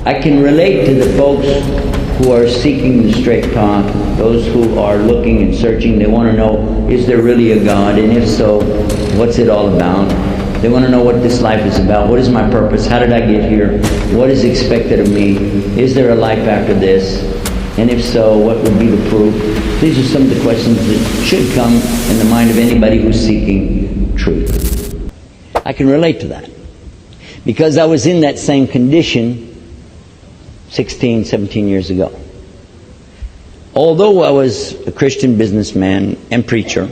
I can relate to the folks who are seeking the straight path, those who are looking and searching. They want to know, is there really a God? And if so, what's it all about? They want to know what this life is about. What is my purpose? How did I get here? What is expected of me? Is there a life after this? And if so, what would be the proof? These are some of the questions that should come in the mind of anybody who's seeking truth. I can relate to that, because I was in that same condition 16, 17 years ago. Although I was a Christian businessman and preacher,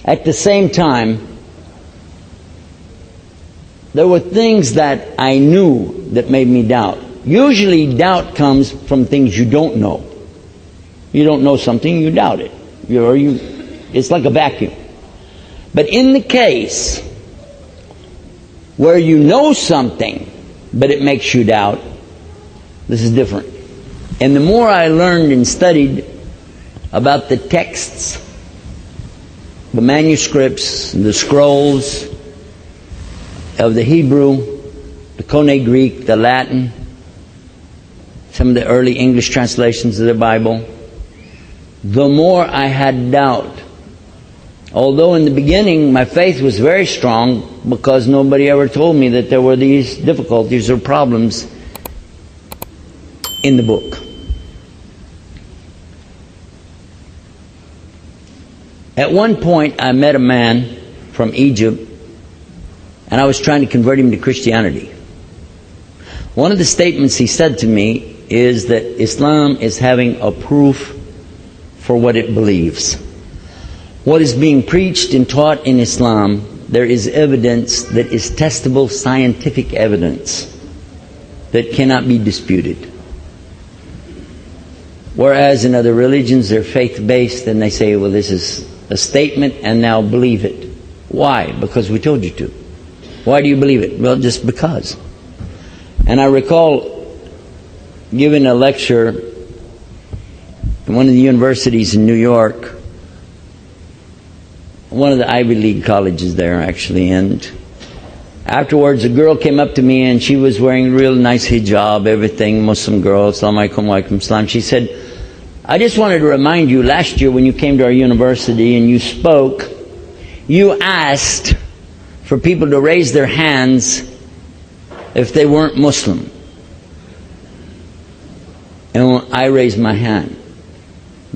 at the same time, there were things that I knew that made me doubt. Usually doubt comes from things you don't know. You don't know something, you doubt it. It's like a vacuum. But in the case where you know something, but it makes you doubt, this is different. And the more I learned and studied about the texts, the manuscripts, the scrolls of the Hebrew, the Koine Greek, the Latin, some of the early English translations of the Bible, the more I had doubt. Although in the beginning my faith was very strong, because nobody ever told me that there were these difficulties or problems in the book. At one point I met a man from Egypt, and I was trying to convert him to Christianity. One of the statements he said to me is that Islam is having a proof for what it believes. What is being preached and taught in Islam, there is evidence that is testable scientific evidence that cannot be disputed. Whereas in other religions they're faith-based, and they say, well, this is a statement and now believe it. Why? Because we told you to. Why do you believe it? Well, just because. And I recall giving a lecture in one of the universities in New York, one of the Ivy League colleges there actually, and afterwards a girl came up to me and she was wearing a real nice hijab, everything, Muslim girl, Assalamu alaikum wa alaikum salam. She said, I just wanted to remind you, last year when you came to our university and you spoke, you asked for people to raise their hands if they weren't Muslim. And I raised my hand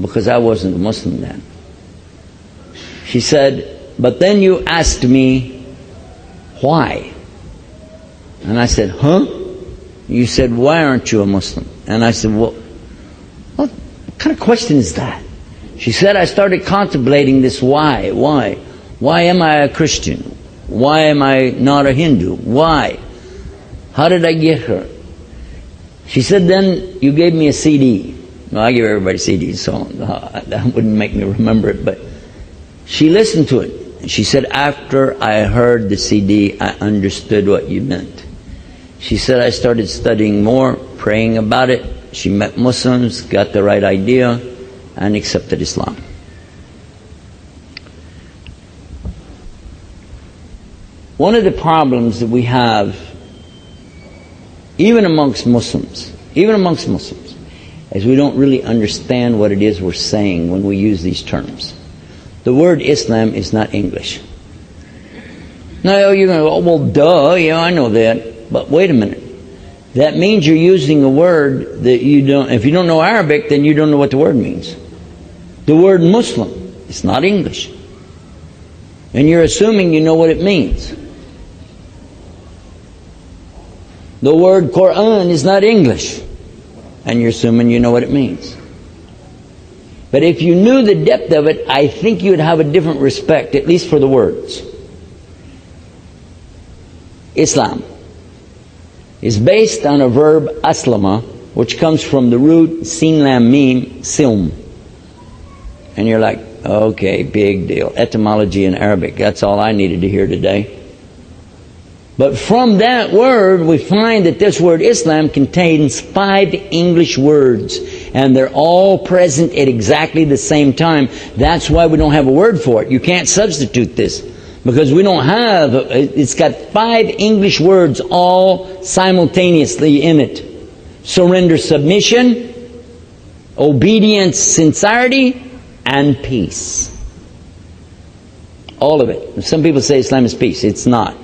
because I wasn't a Muslim then. She said, but then you asked me why? And I said, huh? You said, why aren't you a Muslim? And I said, well, what kind of question is that? She said, I started contemplating this why. Why am I a Christian? Why am I not a Hindu? Why? How did I get here? She said, then you gave me a CD. Well, I give everybody CDs, so that wouldn't make me remember it, but she listened to it. And she said, after I heard the CD, I understood what you meant. She said, I started studying more, praying about it. She met Muslims, got the right idea, and accepted Islam. One of the problems that we have, even amongst Muslims, is we don't really understand what it is we're saying when we use these terms. The word Islam is not English. Now you're going to go, oh, well, duh, yeah, I know that. But wait a minute. That means you're using a word that you don't, if you don't know Arabic, then you don't know what the word means. The word Muslim is not English. And you're assuming you know what it means. The word Quran is not English. And you're assuming you know what it means. But if you knew the depth of it, I think you'd have a different respect, at least for the words. Islam is based on a verb aslama, which comes from the root sin lam mim, silm. And you're like, okay, big deal. Etymology in Arabic, that's all I needed to hear today. But from that word, we find that this word Islam contains 5 English words, and they're all present at exactly the same time. That's why we don't have a word for it. You can't substitute this. Because we don't have, it's got 5 English words all simultaneously in it. Surrender, submission, obedience, sincerity, and peace. All of it. Some people say Islam is peace. It's not.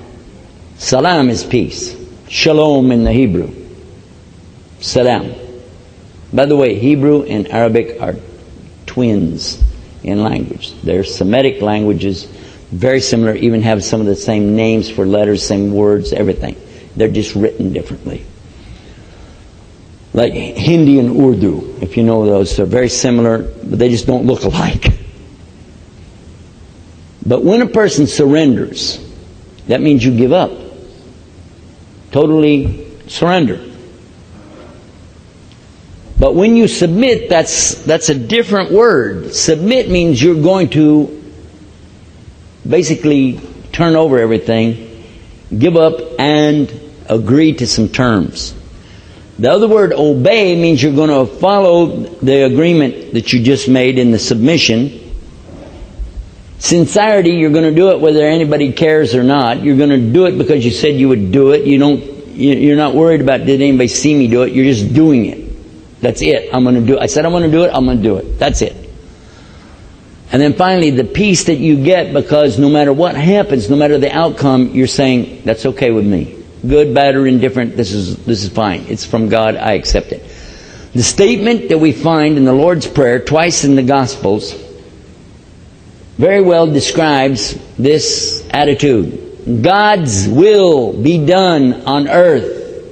Salam is peace. Shalom in the Hebrew. Salam. By the way, Hebrew and Arabic are twins in language. They're Semitic languages, very similar, even have some of the same names for letters, same words, everything. They're just written differently. Like Hindi and Urdu, if you know those, they're very similar, but they just don't look alike. But when a person surrenders, that means you give up. Totally surrender. But when you submit, that's a different word. Submit means you're going to basically turn over everything, give up, and agree to some terms. The other word, obey, means you're going to follow the agreement that you just made in the submission. Sincerity, you're going to do it whether anybody cares or not. You're going to do it because you said you would do it. You're not worried about did anybody see me do it. You're just doing it. That's it. I'm going to do it. I said I'm going to do it. I'm going to do it. That's it. And then finally, the peace that you get, because no matter what happens, no matter the outcome, you're saying, that's okay with me. Good, bad, or indifferent, this is fine. It's from God, I accept it. The statement that we find in the Lord's Prayer, twice in the Gospels, very well describes this attitude. God's will be done on earth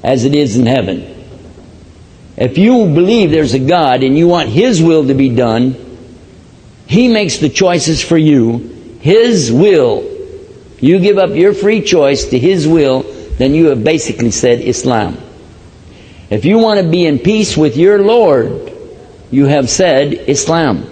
as it is in heaven. If you believe there's a God and you want His will to be done, He makes the choices for you. His will. You give up your free choice to His will, then you have basically said Islam. If you want to be in peace with your Lord, you have said Islam.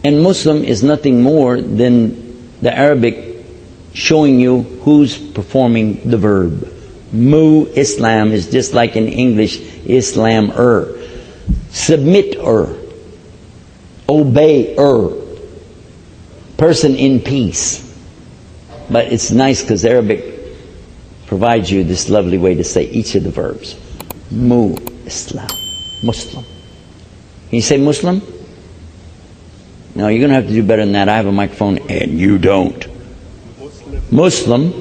And Muslim is nothing more than the Arabic showing you who's performing the verb. Islam is just like in English, Islam-er. Submit-er. Obey-er. Person in peace. But it's nice because Arabic provides you this lovely way to say each of the verbs. Islam. Muslim. Can you say Muslim? No, you're going to have to do better than that. I have a microphone and you don't. Muslim.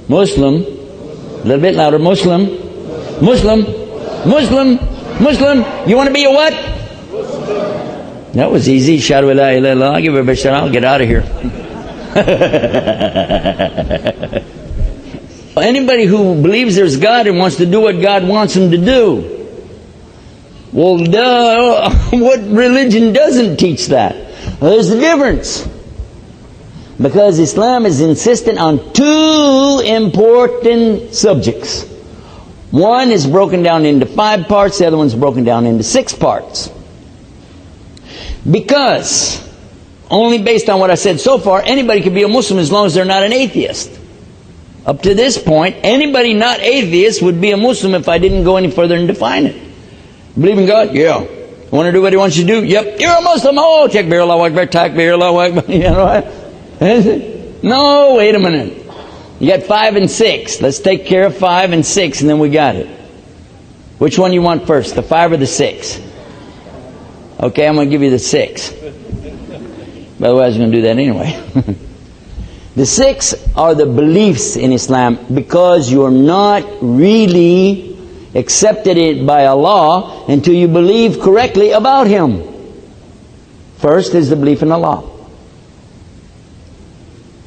Muslim. A little bit louder. Muslim. Muslim. Muslim. Muslim. You want to be a what? Muslim. That was easy. Shahada la ilaha illallah. I'll give her a big shout. I'll get out of here. Anybody who believes there's God and wants to do what God wants him to do. Well, duh, what religion doesn't teach that? Well, there's a difference. Because Islam is insistent on 2 important subjects. One is broken down into 5 parts, the other one's broken down into 6 parts. Because, only based on what I said so far, anybody can be a Muslim as long as they're not an atheist. Up to this point, anybody not atheist would be a Muslim if I didn't go any further and define it. Believe in God? Yeah. Want to do what He wants you to do? Yep. You're a Muslim. Oh, takbir Allahu Akbar, takbir Allahu Akbar. You know what? No, wait a minute. You got 5 and 6. Let's take care of 5 and 6 and then we got it. Which one you want first, the 5 or the 6? Okay, I'm going to give you the 6. By the way, I was going to do that anyway. The 6 are the beliefs in Islam, because you're not really accepted it by Allah until you believe correctly about Him. First is the belief in Allah.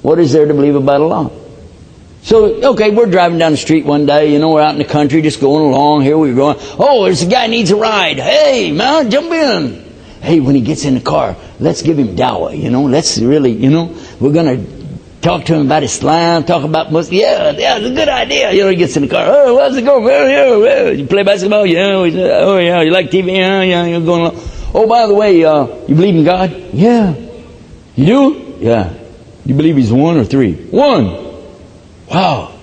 What is there to believe about Allah? So, okay, we're driving down the street one day, we're out in the country just going along. Here we're going, oh, there's a guy needs a ride. Hey, man, jump in. Hey, when he gets in the car, let's give him dawah, let's really, we're going to talk to him about Islam, talk about Muslim. Yeah, it's a good idea. He gets in the car. Oh, how's it going? Yeah. You play basketball? Yeah. Oh, yeah. You like TV? Yeah, you're going along. Oh, by the way, you believe in God? Yeah. You do? Yeah. You believe He's 1 or 3? 1. Wow.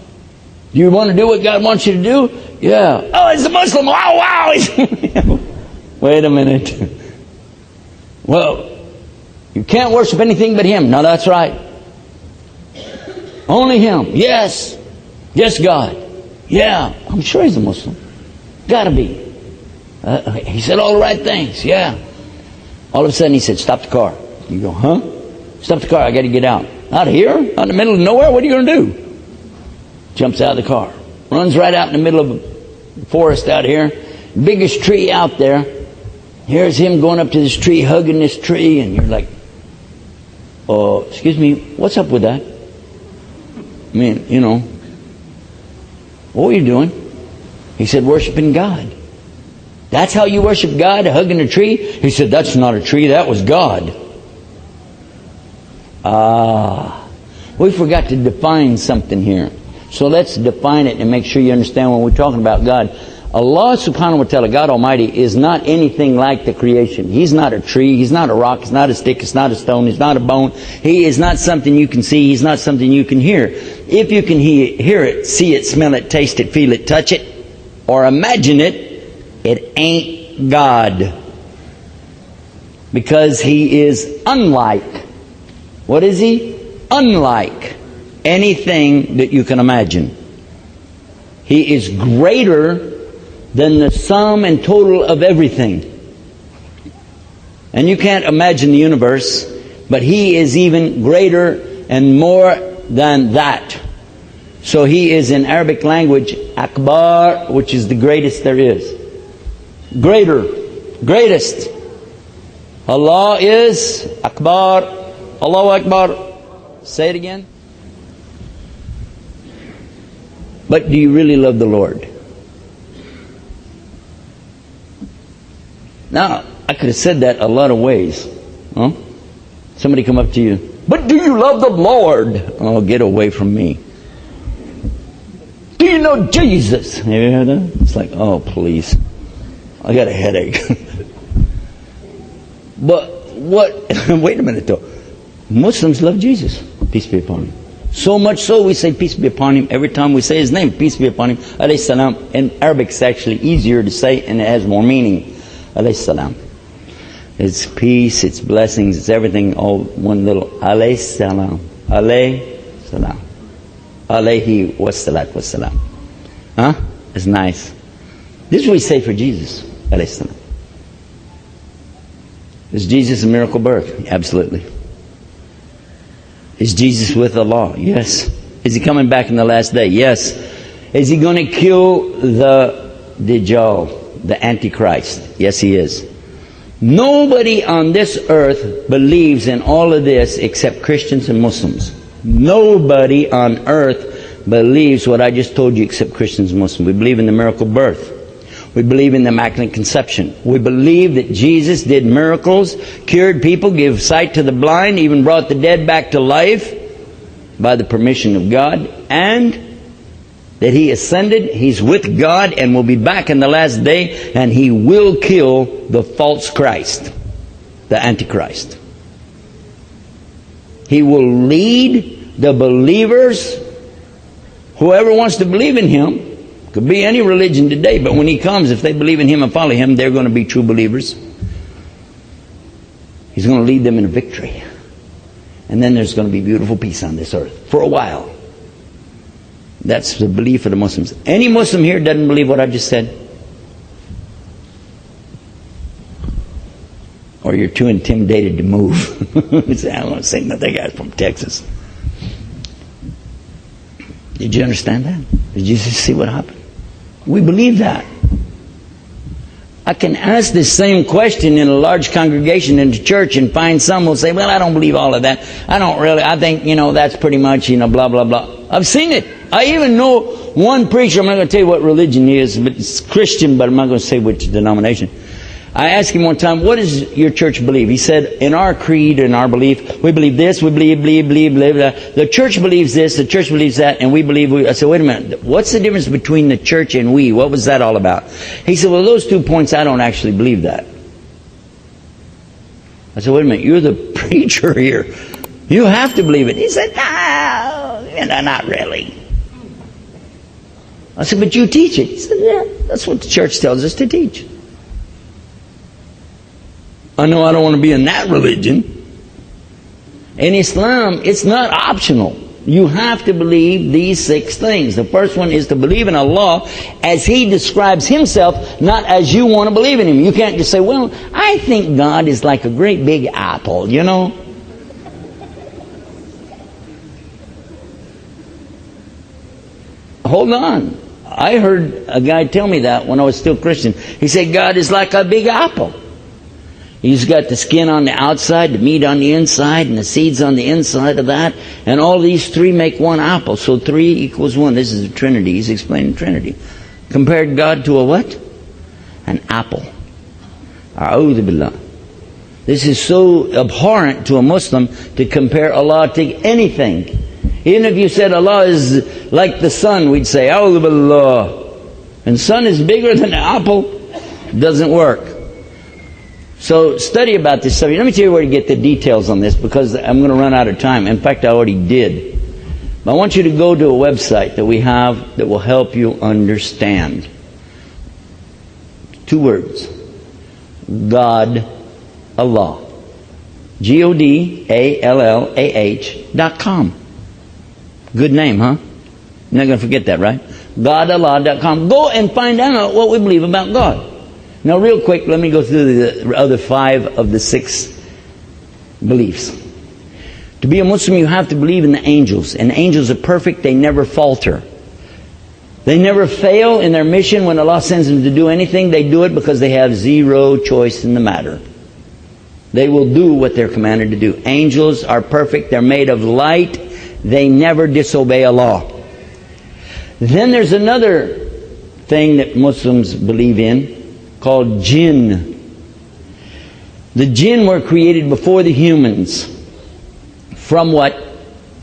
Do you want to do what God wants you to do? Yeah. Oh, he's a Muslim. Wow. Wait a minute. Well, You can't worship anything but Him. No, that's right. Only Him. Yes. Yes, God. Yeah. I'm sure he's a Muslim. Gotta be. He said all the right things. Yeah. All of a sudden he said, stop the car. You go, huh? Stop the car. I got to get out. Out of here? Out in the middle of nowhere? What are you going to do? Jumps out of the car. Runs right out in the middle of the forest out here. Biggest tree out there. Here's him going up to this tree, hugging this tree, and you're like, oh, excuse me, what's up with that? I mean, you know, what were you doing? He said, worshiping God. That's how you worship God, hugging a tree? He said, that's not a tree, that was God. We forgot to define something here. So let's define it and make sure you understand when we're talking about God. Allah subhanahu wa ta'ala, God Almighty, is not anything like the creation. He's not a tree, He's not a rock, He's not a stick, He's not a stone, He's not a bone. He is not something you can see, He's not something you can hear. If you can hear it, see it, smell it, taste it, feel it, touch it, or imagine it, it ain't God. Because He is unlike. What is He? Unlike anything that you can imagine. He is greater than the sum and total of everything. And you can't imagine the universe, but He is even greater and more than that. So He is, in Arabic language, Akbar, which is the greatest there is. Greater, greatest. Allah is Akbar. Allahu Akbar. Say it again. But do you really love the Lord? Now, I could have said that a lot of ways. Huh? Somebody come up to you, but do you love the Lord? Oh, get away from me. Do you know Jesus? Have you heard that? It's like, oh, please. I got a headache. But what? Wait a minute though. Muslims love Jesus. Peace be upon Him. So much so we say peace be upon Him every time we say His name. Peace be upon Him. Alayhi salam. In Arabic it's actually easier to say and it has more meaning. Alayhi salam. It's peace, it's blessings, it's everything, all one little alayhi salam. Alayhi salam. Alayhi wassalat wassalam. Huh? It's nice. This is what we say for Jesus. Alayhi salam. Is Jesus a miracle birth? Absolutely. Is Jesus with Allah? Yes. Is He coming back in the last day? Yes. Is He going to kill the Dajjal, the Antichrist? Yes, He is. Nobody on this earth believes in all of this except Christians and Muslims. Nobody on earth believes what I just told you except Christians and Muslims. We believe in the miracle birth. We believe in the Immaculate Conception. We believe that Jesus did miracles, cured people, gave sight to the blind, even brought the dead back to life by the permission of God, and that He ascended, He's with God, and will be back in the last day, and He will kill the false Christ, the Antichrist. He will lead the believers, whoever wants to believe in Him. Could be any religion today, but when He comes, if they believe in Him and follow Him, they're going to be true believers. He's going to lead them in victory. And then there's going to be beautiful peace on this earth for a while. That's the belief of the Muslims. Any Muslim here doesn't believe what I just said? Or you're too intimidated to move. I don't want to say nothing, guys from Texas. Did you understand that? Did you see what happened? We believe that. I can ask this same question in a large congregation in the church and find some will say, well, I don't believe all of that. I think, that's pretty much, blah, blah, blah. I've seen it. I even know one preacher, I'm not going to tell you what religion he is, but it's Christian, but I'm not going to say which denomination. I asked him one time, what does your church believe? He said, in our creed, in our belief, we believe this, we believe. The church believes this, the church believes that, and we believe. I said, wait a minute, what's the difference between the church and we? What was that all about? He said, well, those 2 points, I don't actually believe that. I said, wait a minute, you're the preacher here. You have to believe it. He said, no, not really. I said, but you teach it. He said, yeah, that's what the church tells us to teach. I know I don't want to be in that religion. In Islam, it's not optional. You have to believe these 6 things. The first one is to believe in Allah as He describes Himself, not as you want to believe in Him. You can't just say, well, I think God is like a great big apple, you know. Hold on. I heard a guy tell me that when I was still Christian. He said, God is like a big apple. He's got the skin on the outside, the meat on the inside, and the seeds on the inside of that. And all these 3 make one apple. So 3 equals 1. This is the Trinity. He's explaining Trinity. Compared God to a what? An apple. A'udhu billah. This is so abhorrent to a Muslim to compare Allah to anything. Even if you said Allah is like the sun, we'd say, A'udhu billah. And sun is bigger than an apple. It doesn't work. So study about this subject. Let me tell you where to get the details on this, because I'm going to run out of time. In fact, I already did. But I want you to go to a website that we have that will help you understand. 2 words. God, Allah. GODALLAH.com. Good name, huh? You're not going to forget that, right? GodAllah.com. Go and find out what we believe about God. Now real quick, let me go through the other 5 of the 6 beliefs. To be a Muslim, you have to believe in the angels. And angels are perfect, they never falter. They never fail in their mission. When Allah sends them to do anything, they do it because they have 0 choice in the matter. They will do what they're commanded to do. Angels are perfect, they're made of light, they never disobey Allah. Then there's another thing that Muslims believe in, called jinn. The jinn were created before the humans. From what?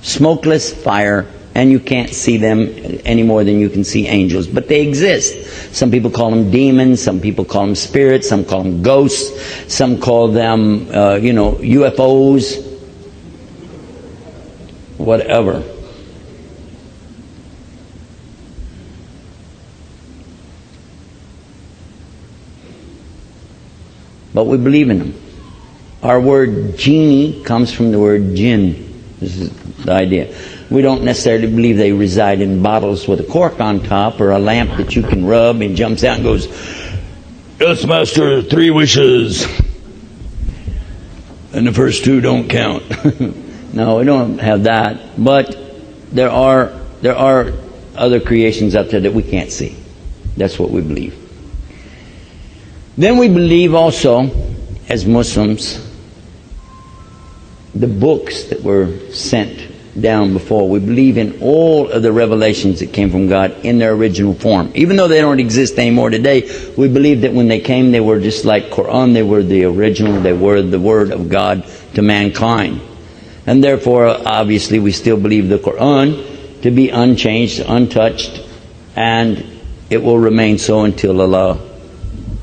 Smokeless fire. And you can't see them any more than you can see angels. But they exist. Some people call them demons. Some people call them spirits. Some call them ghosts. Some call them, UFOs. Whatever. But we believe in them. Our word genie comes from the word jinn. This is the idea. We don't necessarily believe they reside in bottles with a cork on top, or a lamp that you can rub and jumps out and goes, yes, Master, 3 wishes. And the first 2 don't count. No, we don't have that. But there are other creations out there that we can't see. That's what we believe. Then we believe also, as Muslims, the books that were sent down before. We believe in all of the revelations that came from God in their original form. Even though they don't exist anymore today, we believe that when they came, they were just like Quran. They were the original. They were the Word of God to mankind. And therefore, obviously, we still believe the Quran to be unchanged, untouched, and it will remain so until Allah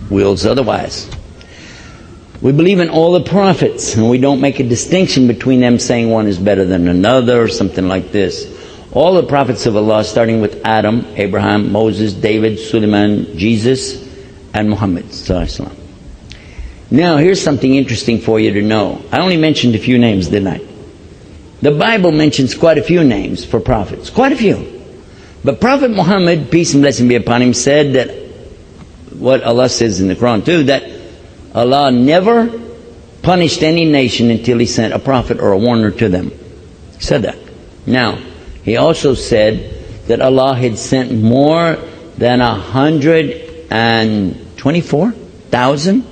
wills otherwise. We believe in all the prophets, and we don't make a distinction between them, saying one is better than another or something like this. All the prophets of Allah, starting with Adam, Abraham, Moses, David, Suleiman, Jesus, and Muhammad. Now, here's something interesting for you to know. I only mentioned a few names, didn't I? The Bible mentions quite a few names for prophets. Quite a few. But Prophet Muhammad, peace and blessing be upon him, said that what Allah says in the Quran too, that Allah never punished any nation until He sent a prophet or a warner to them. He said that. Now, He also said that Allah had sent more than 124,000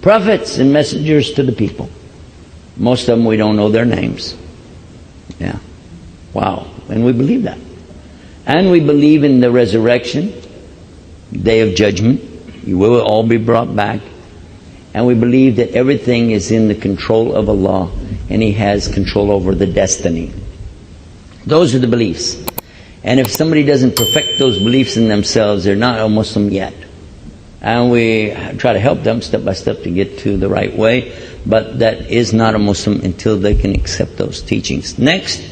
prophets and messengers to the people. Most of them we don't know their names. Yeah. Wow. And we believe that. And we believe in the resurrection, day of judgment. You will all be brought back. And we believe that everything is in the control of Allah, and He has control over the destiny. Those are the beliefs. And if somebody doesn't perfect those beliefs in themselves, they're not a Muslim yet. And we try to help them step by step to get to the right way. But that is not a Muslim until they can accept those teachings. Next.